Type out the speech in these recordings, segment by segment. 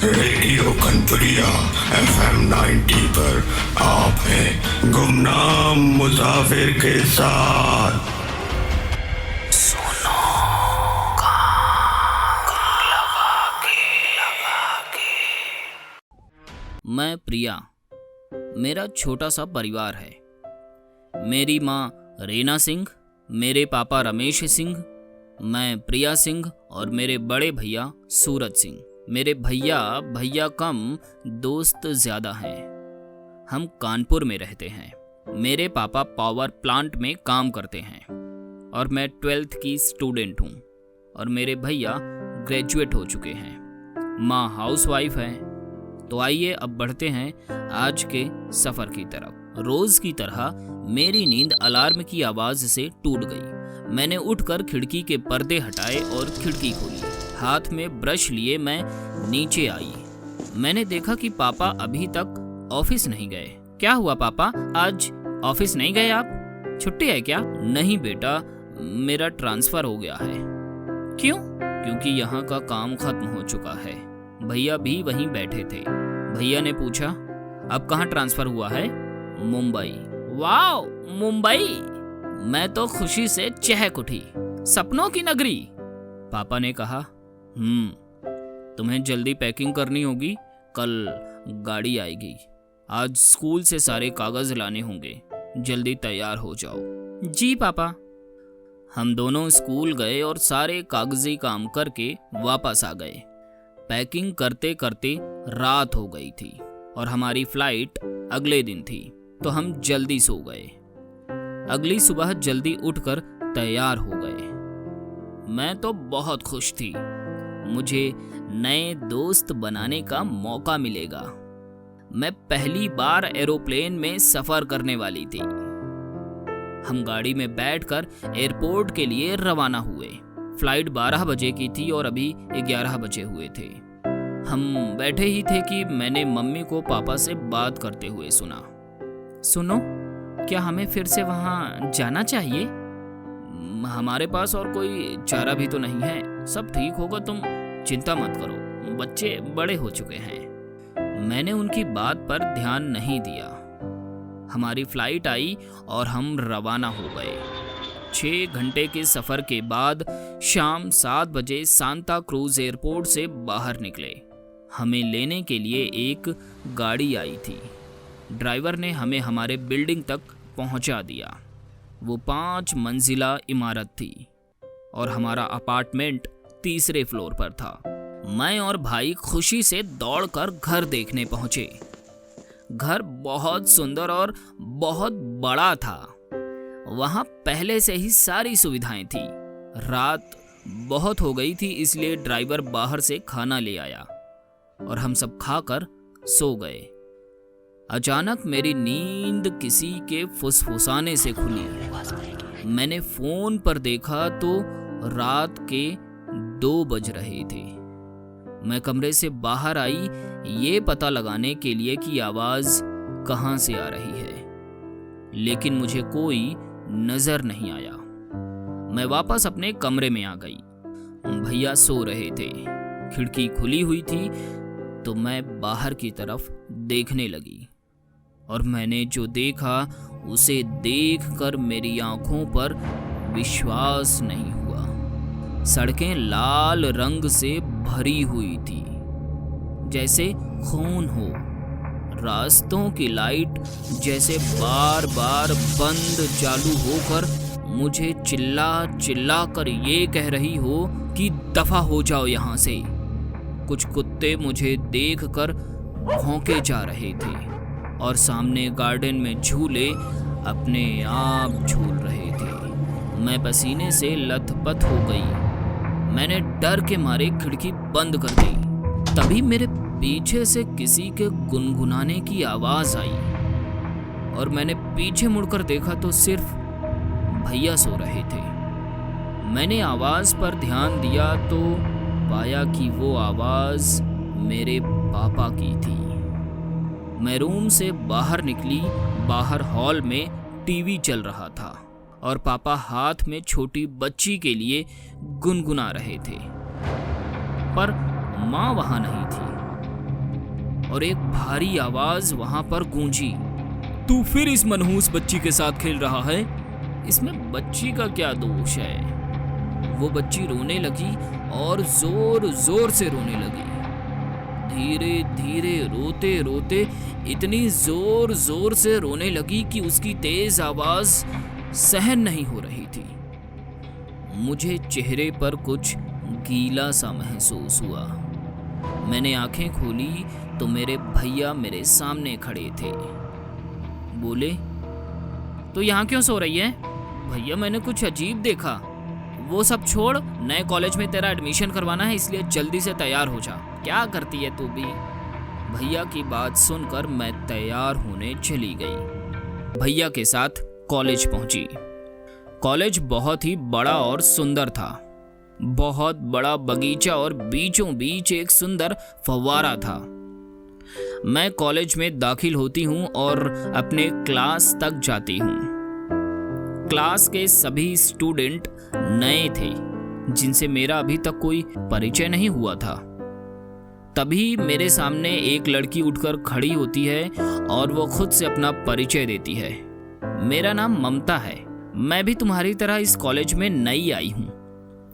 Radio खनपुरिया FM 90 पर आप हैं गुमनाम मुसाफिर के साथ। सुनो मैं प्रिया। मेरा छोटा सा परिवार है। मेरी माँ रीना सिंह, मेरे पापा रमेश सिंह, मैं प्रिया सिंह और मेरे बड़े भैया सूरज सिंह। मेरे भैया कम, दोस्त ज़्यादा हैं। हम कानपुर में रहते हैं। मेरे पापा पावर प्लांट में काम करते हैं और मैं 12th की स्टूडेंट हूँ और मेरे भैया ग्रेजुएट हो चुके हैं। माँ हाउसवाइफ है। तो आइए अब बढ़ते हैं आज के सफ़र की तरफ। रोज़ की तरह मेरी नींद अलार्म की आवाज़ से टूट गई। मैंने उठकर खिड़की के पर्दे हटाए और खिड़की खोली। हाथ में ब्रश लिए मैं नीचे आई। मैंने देखा कि पापा अभी तक ऑफिस नहीं गए। क्या हुआ पापा, आज ऑफिस नहीं गए आप? छुट्टी है क्या? नहीं बेटा, मेरा ट्रांसफ़र हो गया है। क्यों? क्योंकि यहाँ का काम खत्म हो चुका है। भैया भी वहीं बैठे थे। भैया ने पूछा, अब कहाँ ट्रांसफ़र हुआ है? मुंबई। वाओ, मुंबई! मैं तो खुशी से चहक उठी। सपनों की नगरी। पापा ने कहा, तुम्हें जल्दी पैकिंग करनी होगी, कल गाड़ी आएगी। आज स्कूल से सारे कागज लाने होंगे, जल्दी तैयार हो जाओ। जी पापा। हम दोनों स्कूल गए और सारे कागजी काम करके वापस आ गए। पैकिंग करते करते रात हो गई थी और हमारी फ्लाइट अगले दिन थी, तो हम जल्दी सो गए। अगली सुबह जल्दी उठकर तैयार हो गए। मैं तो बहुत खुश थी। मुझे नए दोस्त बनाने का मौका मिलेगा। मैं पहली बार एरोप्लेन में सफर करने वाली थी। हम गाड़ी में बैठकर एयरपोर्ट के लिए रवाना हुए। फ्लाइट 12 बजे की थी और अभी 11 बजे हुए थे। हम बैठे ही थे कि मैंने मम्मी को पापा से बात करते हुए सुना। सुनो, क्या हमें फिर से वहाँ जाना चाहिए? हमारे पास और कोई चारा भी तो नहीं है। सब ठीक होगा, तुम चिंता मत करो, बच्चे बड़े हो चुके हैं। मैंने उनकी बात पर ध्यान नहीं दिया। हमारी फ्लाइट आई और हम रवाना हो गए। 6 घंटे के सफ़र के बाद शाम 7 बजे सांता क्रूज एयरपोर्ट से बाहर निकले। हमें लेने के लिए एक गाड़ी आई थी। ड्राइवर ने हमें हमारे बिल्डिंग तक पहुंचा दिया। वो 5 मंजिला इमारत थी और हमारा अपार्टमेंट 3रे फ्लोर पर था। मैं और भाई खुशी से दौड़कर घर देखने पहुंचे। घर बहुत सुंदर और बहुत बड़ा था। वहां पहले से ही सारी सुविधाएं थी। रात बहुत हो गई थी, इसलिए ड्राइवर बाहर से खाना ले आया और हम सब खाकर सो गए। अचानक मेरी नींद किसी के फुसफुसाने से खुली। मैंने फोन पर देखा तो रात के 2 बज रहे थे। मैं कमरे से बाहर आई ये पता लगाने के लिए कि आवाज कहां से आ रही है, लेकिन मुझे कोई नजर नहीं आया। मैं वापस अपने कमरे में आ गई। भैया सो रहे थे। खिड़की खुली हुई थी तो मैं बाहर की तरफ देखने लगी और मैंने जो देखा उसे देखकर मेरी आंखों पर विश्वास नहीं हुआ। सड़कें लाल रंग से भरी हुई थी, जैसे खून हो। रास्तों की लाइट जैसे बार बार बंद चालू होकर मुझे चिल्ला कर ये कह रही हो कि दफा हो जाओ यहाँ से। कुछ कुत्ते मुझे देखकर भौंके जा रहे थे और सामने गार्डन में झूले अपने आप झूल रहे थे। मैं पसीने से लथपथ हो गई। मैंने डर के मारे खिड़की बंद कर दी। तभी मेरे पीछे से किसी के गुनगुनाने की आवाज आई और मैंने पीछे मुड़कर देखा तो सिर्फ भैया सो रहे थे। मैंने आवाज पर ध्यान दिया तो पाया कि वो आवाज मेरे पापा की थी। मैं रूम से बाहर निकली। बाहर हॉल में टीवी चल रहा था और पापा हाथ में छोटी बच्ची के लिए गुनगुना रहे थे, पर माँ वहां नहीं थी। और एक भारी आवाज वहां पर गूंजी। तू फिर इस मनहूस बच्ची के साथ खेल रहा है? इसमें बच्ची का क्या दोष है? वो बच्ची रोने लगी और जोर जोर से रोने लगी। धीरे धीरे रोते रोते इतनी जोर जोर से रोने लगी कि उसकी तेज आवाज सहन नहीं हो रही थी। मुझे चेहरे पर कुछ गीला सा महसूस हुआ। मैंने आंखें खोली तो मेरे भैया मेरे सामने खड़े थे। बोले, तो यहाँ क्यों सो रही है? भैया, मैंने कुछ अजीब देखा। वो सब छोड़, नए कॉलेज में तेरा एडमिशन करवाना है, इसलिए जल्दी से तैयार हो जा। क्या करती है तू भी? भैया की बात सुनकर मैं तैयार होने चली गई। भैया के साथ कॉलेज पहुंची। कॉलेज बहुत ही बड़ा और सुंदर था। बहुत बड़ा बगीचा और बीचों बीच एक सुंदर फव्वारा था। मैं कॉलेज में दाखिल होती हूँ और अपने क्लास तक जाती हूँ। क्लास के सभी स्टूडेंट नए थे जिनसे मेरा अभी तक कोई परिचय नहीं हुआ था। तभी मेरे सामने एक लड़की उठकर खड़ी होती है और वो खुद से अपना परिचय देती है। मेरा नाम ममता है। मैं भी तुम्हारी तरह इस कॉलेज में नई आई हूँ।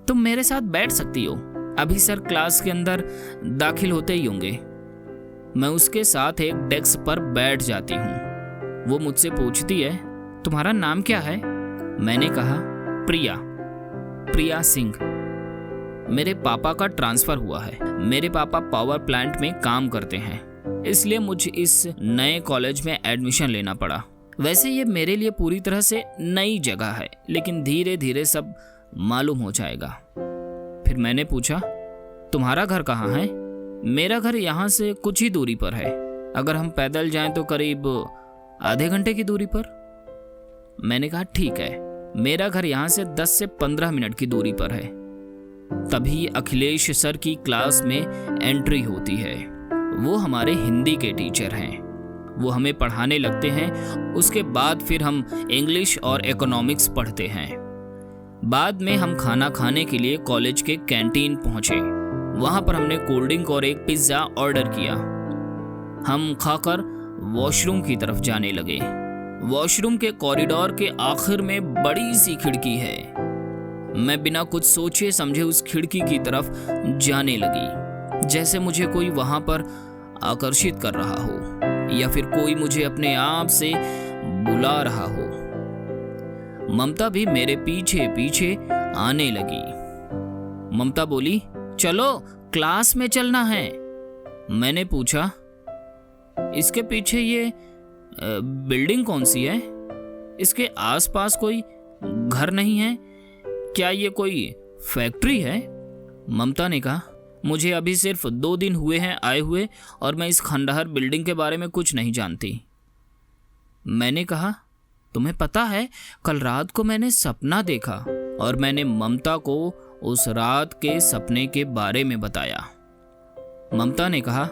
तुम मेरे साथ बैठ सकती हो। अभी सर क्लास के अंदर दाखिल होते ही होंगे। मैं उसके साथ एक डेस्क पर बैठ जाती हूँ। वो मुझसे पूछती है, तुम्हारा नाम क्या है? मैंने कहा, प्रिया सिंह। मेरे पापा का ट्रांसफर हुआ है। मेरे पापा पावर प्लांट में काम करते हैं, इसलिए मुझे इस नए कॉलेज में एडमिशन लेना पड़ा। वैसे ये मेरे लिए पूरी तरह से नई जगह है, लेकिन धीरे धीरे सब मालूम हो जाएगा। फिर मैंने पूछा, तुम्हारा घर कहाँ है? मेरा घर यहाँ से कुछ ही दूरी पर है। अगर हम पैदल जाएं तो करीब आधे घंटे की दूरी पर। मैंने कहा, ठीक है, मेरा घर यहाँ से 10 से 15 मिनट की दूरी पर है। तभी अखिलेश सर की क्लास में एंट्री होती है। वो हमारे हिंदी के टीचर हैं। वो हमें पढ़ाने लगते हैं। उसके बाद फिर हम इंग्लिश और इकोनॉमिक्स पढ़ते हैं। बाद में हम खाना खाने के लिए कॉलेज के कैंटीन पहुंचे। वहां पर हमने कोल्ड ड्रिंक और एक पिज्जा ऑर्डर किया। हम खाकर वॉशरूम की तरफ जाने लगे। वॉशरूम के कॉरिडोर के आखिर में बड़ी सी खिड़की है। मैं बिना कुछ सोचे समझे उस खिड़की की तरफ जाने लगी, जैसे मुझे कोई वहां पर आकर्षित कर रहा हो या फिर कोई मुझे अपने आप से बुला रहा हो। ममता भी मेरे पीछे पीछे आने लगी। ममता बोली, चलो क्लास में चलना है। मैंने पूछा, इसके पीछे ये बिल्डिंग कौन सी है? इसके आसपास कोई घर नहीं है? क्या ये कोई फैक्ट्री है? ममता ने कहा, मुझे अभी सिर्फ 2 दिन हुए हैं आए हुए और मैं इस खंडहर बिल्डिंग के बारे में कुछ नहीं जानती। मैंने कहा, तुम्हें पता है, कल रात को मैंने सपना देखा और मैंने ममता को उस रात के सपने के बारे में बताया। ममता ने कहा,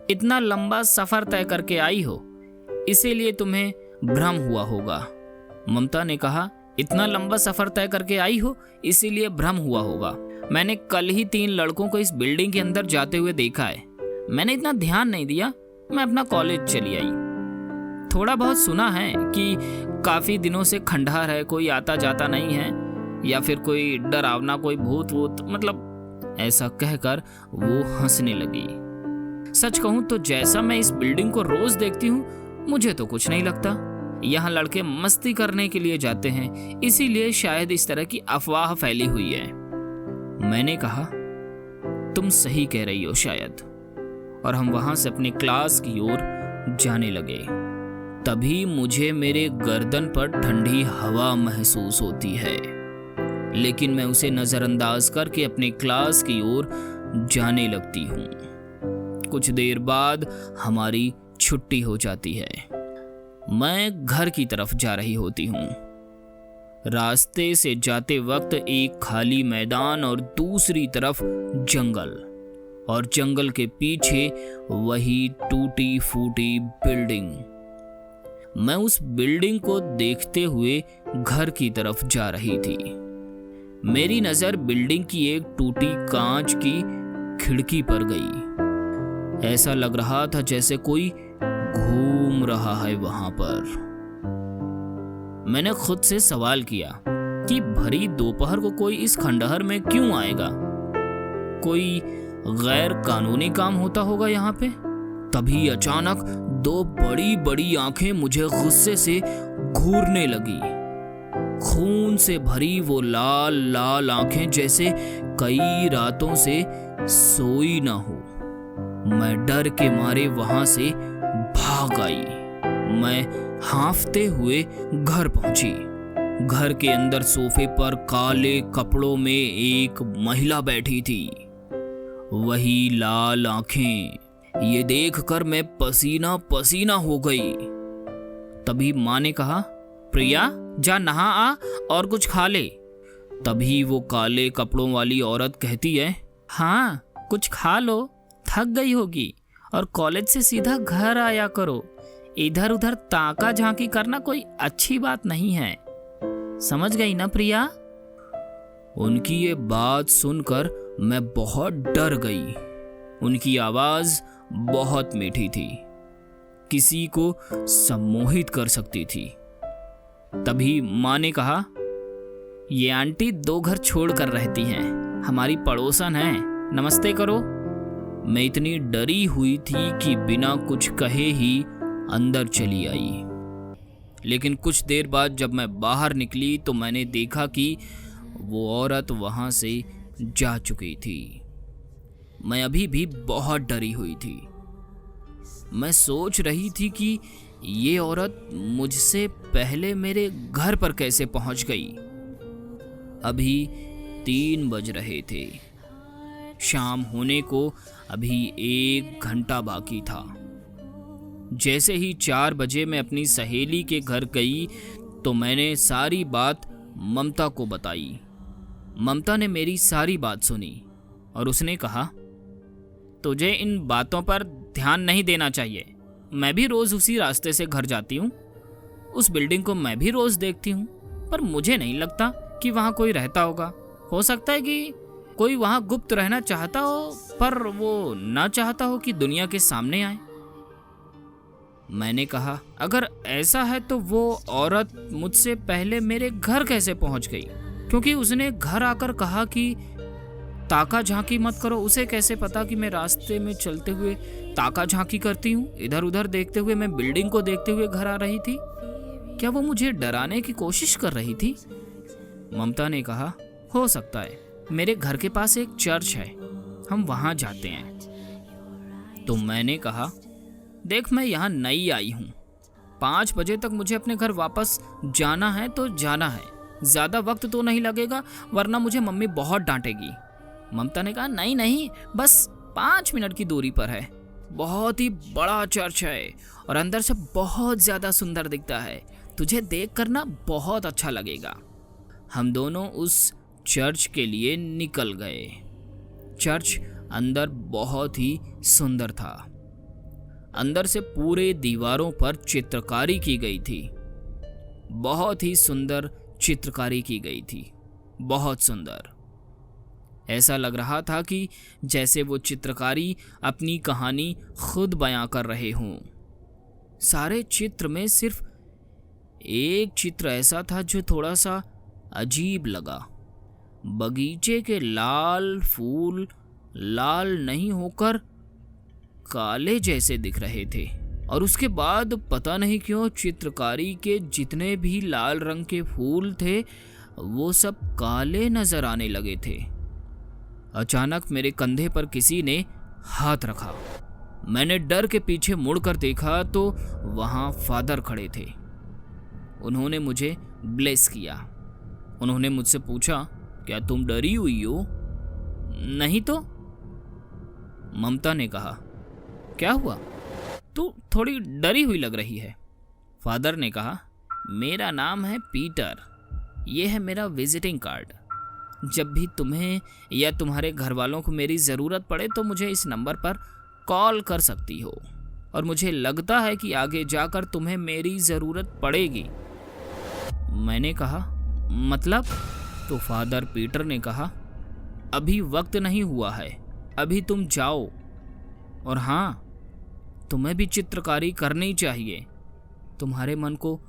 इतना लंबा सफर तय करके आई हो, इसीलिए तुम्हें भ्रम हुआ होगा। ममता ने कहा, इतना लंबा सफर तय करके आई हो इसीलिए भ्रम हुआ होगा। मैंने कल ही 3 लड़कों को इस बिल्डिंग के अंदर जाते हुए देखा है। मैंने इतना ध्यान नहीं दिया, मैं अपना कॉलेज चली आई। थोड़ा बहुत सुना है कि काफी दिनों से खंडहर है, कोई आता जाता नहीं है, या फिर कोई डरावना कोई भूत वूत, मतलब ऐसा कहकर वो हंसने लगी। सच कहूं तो जैसा मैं इस बिल्डिंग को रोज देखती हूँ, मुझे तो कुछ नहीं लगता। यहाँ लड़के मस्ती करने के लिए जाते हैं, इसीलिए शायद इस तरह की अफवाह फैली हुई है। मैंने कहा, तुम सही कह रही हो शायद। और हम वहां से अपनी क्लास की ओर जाने लगे। तभी मुझे मेरे गर्दन पर ठंडी हवा महसूस होती है, लेकिन मैं उसे नजरअंदाज करके अपनी क्लास की ओर जाने लगती हूँ। कुछ देर बाद हमारी छुट्टी हो जाती है। मैं घर की तरफ जा रही होती हूँ। रास्ते से जाते वक्त एक खाली मैदान और दूसरी तरफ जंगल, और जंगल के पीछे वही टूटी फूटी बिल्डिंग। मैं उस बिल्डिंग को देखते हुए घर की तरफ जा रही थी। मेरी नजर बिल्डिंग की एक टूटी कांच की खिड़की पर गई। ऐसा लग रहा था जैसे कोई घूम रहा है वहां पर। मैंने खुद से सवाल किया कि भरी दोपहर को कोई इस खंडहर में क्यों आएगा? कोई गैर कानूनी काम होता होगा यहाँ पे? तभी अचानक दो बड़ी बड़ी आंखें मुझे गुस्से से घूरने लगी। खून से भरी वो लाल लाल आंखें जैसे कई रातों से सोई ना हो। मैं डर के मारे वहां से भाग आई। मैं हांफते हुए घर पहुंची। घर के अंदर सोफे पर काले कपड़ों में एक महिला बैठी थी। वही लाल आंखें। ये देखकर मैं पसीना पसीना हो गई। तभी माँ ने कहा, प्रिया जा नहा आ और कुछ खा ले। तभी वो काले कपड़ों वाली औरत कहती है, हाँ कुछ खा लो, थक गई होगी और कॉलेज से सीधा घर आया करो। इधर उधर ताका झांकी करना कोई अच्छी बात नहीं है। समझ गई ना प्रिया? उनकी ये बात सुनकर मैं बहुत डर गई। उनकी आवाज बहुत मीठी थी, किसी को सम्मोहित कर सकती थी। तभी माँ ने कहा, ये आंटी 2 घर छोड़ कर रहती हैं, हमारी पड़ोसन है, नमस्ते करो। मैं इतनी डरी हुई थी कि बिना कुछ कहे ही अंदर चली आई। लेकिन कुछ देर बाद जब मैं बाहर निकली तो मैंने देखा कि वो औरत वहां से जा चुकी थी। मैं अभी भी बहुत डरी हुई थी। मैं सोच रही थी कि ये औरत मुझसे पहले मेरे घर पर कैसे पहुंच गई। अभी 3 बज रहे थे। शाम होने को अभी 1 घंटा बाकी था। जैसे ही 4 बजे मैं अपनी सहेली के घर गई तो मैंने सारी बात ममता को बताई। ममता ने मेरी सारी बात सुनी और उसने कहा, तुझे इन बातों पर ध्यान नहीं देना चाहिए। मैं भी रोज उसी रास्ते से घर जाती हूँ। उस बिल्डिंग को मैं भी रोज देखती हूँ, पर मुझे नहीं लगता कि वहाँ कोई रहता होगा। हो सकता है कि कोई वहाँ गुप्त रहना चाहता हो, पर वो ना चाहता हो कि दुनिया के सामने आए। मैंने कहा, अगर ऐसा है तो वो औरत मुझसे पहले मेरे घर कैसे पहुंच गई? क्योंकि उसने घर आकर कहा कि ताका झांकी मत करो। उसे कैसे पता कि मैं रास्ते में चलते हुए ताका झांकी करती हूँ? इधर उधर देखते हुए मैं बिल्डिंग को देखते हुए घर आ रही थी। क्या वो मुझे डराने की कोशिश कर रही थी? ममता ने कहा, हो सकता है। मेरे घर के पास एक चर्च है, हम वहां जाते हैं। तो मैंने कहा, देख मैं यहाँ नई आई हूँ, 5 बजे तक मुझे अपने घर वापस जाना है तो जाना है। ज्यादा वक्त तो नहीं लगेगा, वरना मुझे मम्मी बहुत डांटेगी। ममता ने कहा, नहीं नहीं, बस 5 मिनट की दूरी पर है। बहुत ही बड़ा चर्च है और अंदर से बहुत ज्यादा सुंदर दिखता है। तुझे देख कर ना बहुत अच्छा लगेगा। हम दोनों उस चर्च के लिए निकल गए। चर्च अंदर बहुत ही सुंदर था। अंदर से पूरे दीवारों पर चित्रकारी की गई थी। बहुत ही सुंदर चित्रकारी की गई थी, बहुत सुंदर। ऐसा लग रहा था कि जैसे वो चित्रकारी अपनी कहानी खुद बयां कर रहे हों। सारे चित्र में सिर्फ एक चित्र ऐसा था जो थोड़ा सा अजीब लगा। बगीचे के लाल फूल लाल नहीं होकर काले जैसे दिख रहे थे, और उसके बाद पता नहीं क्यों चित्रकारी के जितने भी लाल रंग के फूल थे वो सब काले नजर आने लगे थे। अचानक मेरे कंधे पर किसी ने हाथ रखा। मैंने डर के पीछे मुड़कर देखा तो वहां फादर खड़े थे। उन्होंने मुझे ब्लेस किया। उन्होंने मुझसे पूछा, क्या तुम डरी हुई हो? नहीं तो। ममता ने कहा, क्या हुआ? तू थोड़ी डरी हुई लग रही है। फादर ने कहा, मेरा नाम है पीटर, यह है मेरा विजिटिंग कार्ड। जब भी तुम्हें या तुम्हारे घर वालों को मेरी ज़रूरत पड़े तो मुझे इस नंबर पर कॉल कर सकती हो, और मुझे लगता है कि आगे जाकर तुम्हें मेरी ज़रूरत पड़ेगी। मैंने कहा, मतलब? तो फादर पीटर ने कहा, अभी वक्त नहीं हुआ है, अभी तुम जाओ। और हाँ, तुम्हें भी चित्रकारी करनी चाहिए। तुम्हारे मन को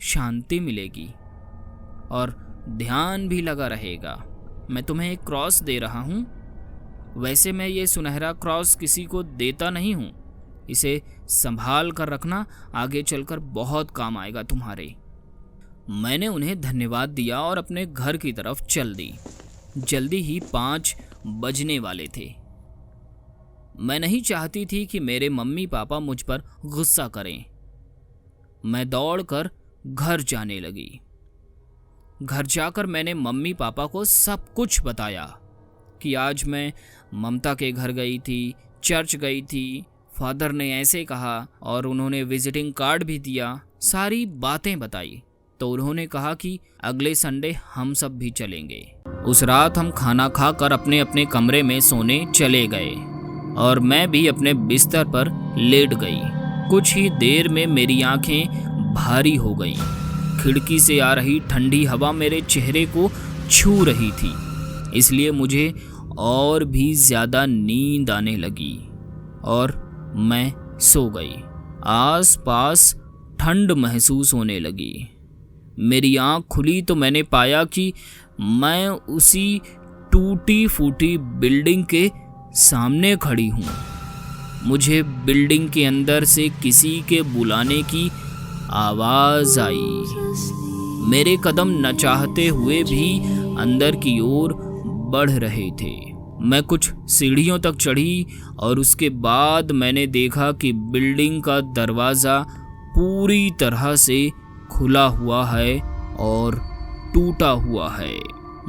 शांति मिलेगी और ध्यान भी लगा रहेगा। मैं तुम्हें एक क्रॉस दे रहा हूँ। वैसे मैं ये सुनहरा क्रॉस किसी को देता नहीं हूँ। इसे संभाल कर रखना, आगे चलकर बहुत काम आएगा तुम्हारे। मैंने उन्हें धन्यवाद दिया और अपने घर की तरफ चल दी। जल्दी ही 5 बजने वाले थे। मैं नहीं चाहती थी कि मेरे मम्मी पापा मुझ पर गुस्सा करें। मैं दौड़कर घर जाने लगी। घर जाकर मैंने मम्मी पापा को सब कुछ बताया कि आज मैं ममता के घर गई थी, चर्च गई थी, फादर ने ऐसे कहा और उन्होंने विजिटिंग कार्ड भी दिया। सारी बातें बताई तो उन्होंने कहा कि अगले संडे हम सब भी चलेंगे। उस रात हम खाना खाकर अपने अपने कमरे में सोने चले गए और मैं भी अपने बिस्तर पर लेट गई। कुछ ही देर में मेरी आंखें भारी हो गईं। खिड़की से आ रही ठंडी हवा मेरे चेहरे को छू रही थी, इसलिए मुझे और भी ज़्यादा नींद आने लगी और मैं सो गई। आसपास ठंड महसूस होने लगी। मेरी आँख खुली तो मैंने पाया कि मैं उसी टूटी फूटी बिल्डिंग के सामने खड़ी हूँ। मुझे बिल्डिंग के अंदर से किसी के बुलाने की आवाज़ आई। मेरे कदम न चाहते हुए भी अंदर की ओर बढ़ रहे थे। मैं कुछ सीढ़ियों तक चढ़ी और उसके बाद मैंने देखा कि बिल्डिंग का दरवाज़ा पूरी तरह से खुला हुआ है और टूटा हुआ है।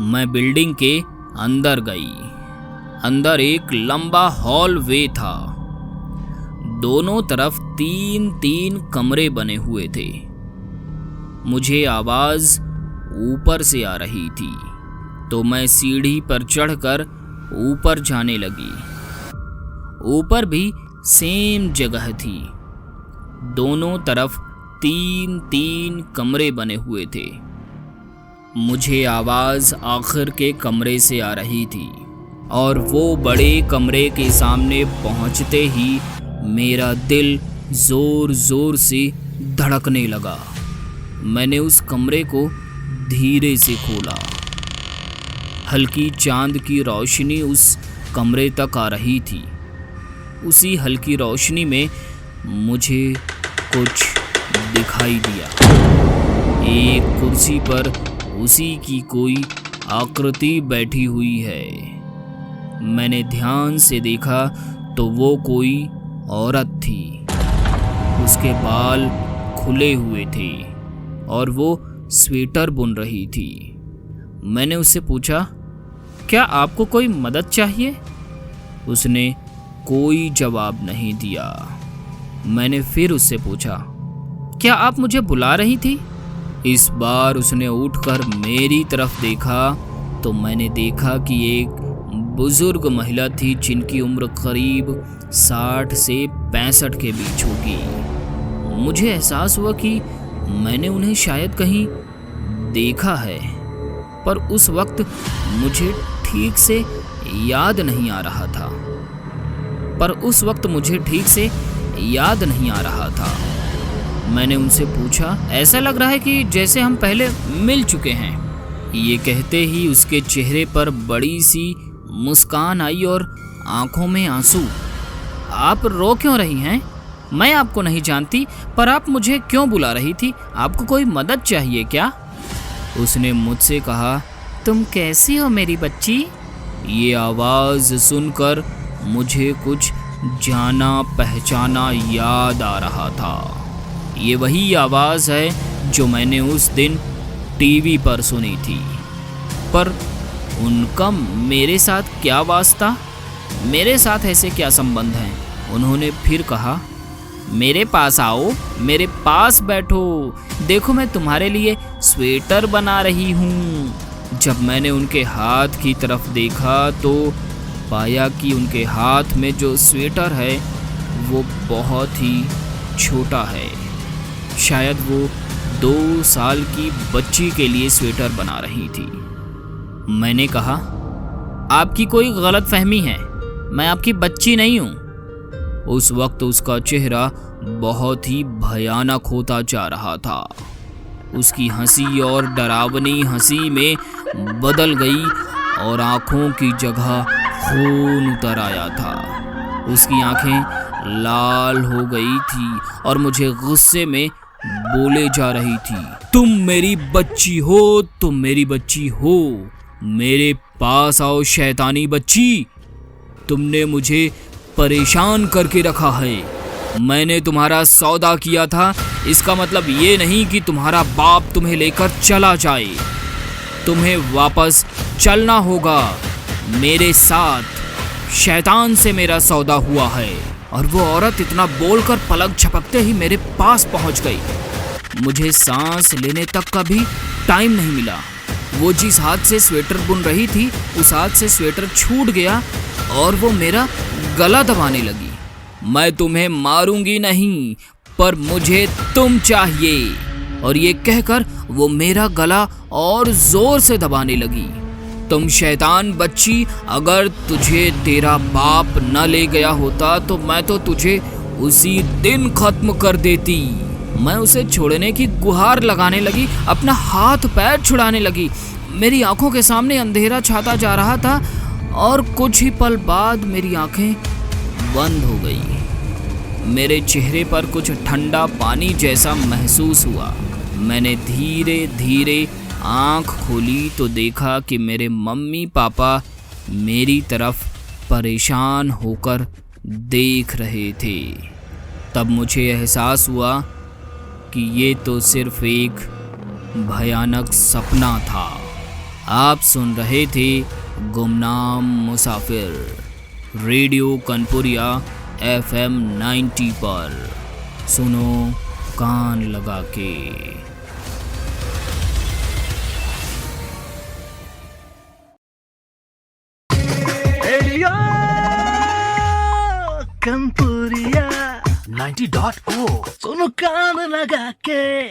मैं बिल्डिंग के अंदर गई। अंदर एक लंबा हॉलवे था। दोनों तरफ 3-3 कमरे बने हुए थे। मुझे आवाज़ ऊपर से आ रही थी तो मैं सीढ़ी पर चढ़कर ऊपर जाने लगी। ऊपर भी सेम जगह थी। दोनों तरफ 3-3 कमरे बने हुए थे। मुझे आवाज़ आखिर के कमरे से आ रही थी और वो बड़े कमरे के सामने पहुंचते ही मेरा दिल ज़ोर ज़ोर से धड़कने लगा। मैंने उस कमरे को धीरे से खोला। हल्की चांद की रोशनी उस कमरे तक आ रही थी। उसी हल्की रोशनी में मुझे कुछ दिखाई दिया। एक कुर्सी पर उसी की कोई आकृति बैठी हुई है। मैंने ध्यान से देखा तो वो कोई औरत थी। उसके बाल खुले हुए थे और वो स्वेटर बुन रही थी। मैंने उससे पूछा, क्या आपको कोई मदद चाहिए? उसने कोई जवाब नहीं दिया। मैंने फिर उससे पूछा, क्या आप मुझे बुला रही थी? इस बार उसने उठकर मेरी तरफ देखा तो मैंने देखा कि एक बुजुर्ग महिला थी जिनकी उम्र करीब 60 से 65 के बीच होगी। मुझे एहसास हुआ कि मैंने उन्हें शायद कहीं देखा है, पर उस वक्त मुझे ठीक से याद नहीं आ रहा था। मैंने उनसे पूछा, ऐसा लग रहा है कि जैसे हम पहले मिल चुके हैं। ये कहते ही उसके चेहरे पर बड़ी सी मुस्कान आई और आंखों में आंसू। आप रो क्यों रही हैं? मैं आपको नहीं जानती, पर आप मुझे क्यों बुला रही थी? आपको कोई मदद चाहिए क्या? उसने मुझसे कहा, तुम कैसी हो मेरी बच्ची? ये आवाज़ सुनकर मुझे कुछ जाना पहचाना याद आ रहा था। ये वही आवाज़ है जो मैंने उस दिन टीवी पर सुनी थी। पर उनका मेरे साथ क्या वास्ता? मेरे साथ ऐसे क्या संबंध हैं? उन्होंने फिर कहा, मेरे पास आओ, मेरे पास बैठो, देखो मैं तुम्हारे लिए स्वेटर बना रही हूँ। जब मैंने उनके हाथ की तरफ देखा तो पाया कि उनके हाथ में जो स्वेटर है वो बहुत ही छोटा है। शायद वो 2 साल की बच्ची के लिए स्वेटर बना रही थी। मैंने कहा, आपकी कोई गलत फहमी है, मैं आपकी बच्ची नहीं हूँ। उस वक्त उसका चेहरा बहुत ही भयानक होता जा रहा था। उसकी हंसी और डरावनी हंसी में बदल गई और आंखों की जगह खून उतर आया था। उसकी आंखें लाल हो गई थी और मुझे गुस्से में बोले जा रही थी, तुम मेरी बच्ची हो, तुम मेरी बच्ची हो, मेरे पास आओ शैतानी बच्ची। तुमने मुझे परेशान करके रखा है। मैंने तुम्हारा सौदा किया था, इसका मतलब ये नहीं कि तुम्हारा बाप तुम्हें लेकर चला जाए। तुम्हें वापस चलना होगा मेरे साथ। शैतान से मेरा सौदा हुआ है। और वो औरत इतना बोलकर पलक झपकते ही मेरे पास पहुंच गई। मुझे सांस लेने तक का भी टाइम नहीं मिला। वो जिस हाथ से स्वेटर बुन रही थी उस हाथ से स्वेटर छूट गया और वो मेरा गला दबाने लगी। मैं तुम्हें मारूंगी नहीं, पर मुझे तुम चाहिए। और ये कहकर वो मेरा गला और जोर से दबाने लगी। तुम शैतान बच्ची, अगर तुझे तेरा बाप न ले गया होता तो मैं तो तुझे उसी दिन खत्म कर देती। मैं उसे छोड़ने की गुहार लगाने लगी, अपना हाथ पैर छुड़ाने लगी। मेरी आंखों के सामने अंधेरा छाता जा रहा था और कुछ ही पल बाद मेरी आंखें बंद हो गई। मेरे चेहरे पर कुछ ठंडा पानी जैसा महसूस हुआ। मैंने धीरे धीरे आंख खोली तो देखा कि मेरे मम्मी पापा मेरी तरफ परेशान होकर देख रहे थे। तब मुझे एहसास हुआ कि ये तो सिर्फ एक भयानक सपना था। आप सुन रहे थे गुमनाम मुसाफिर, रेडियो कनपुरिया FM 90 पर। सुनो कान लगा के। रेडियो कनपुरिया 90.4 सुनो कान लगा के।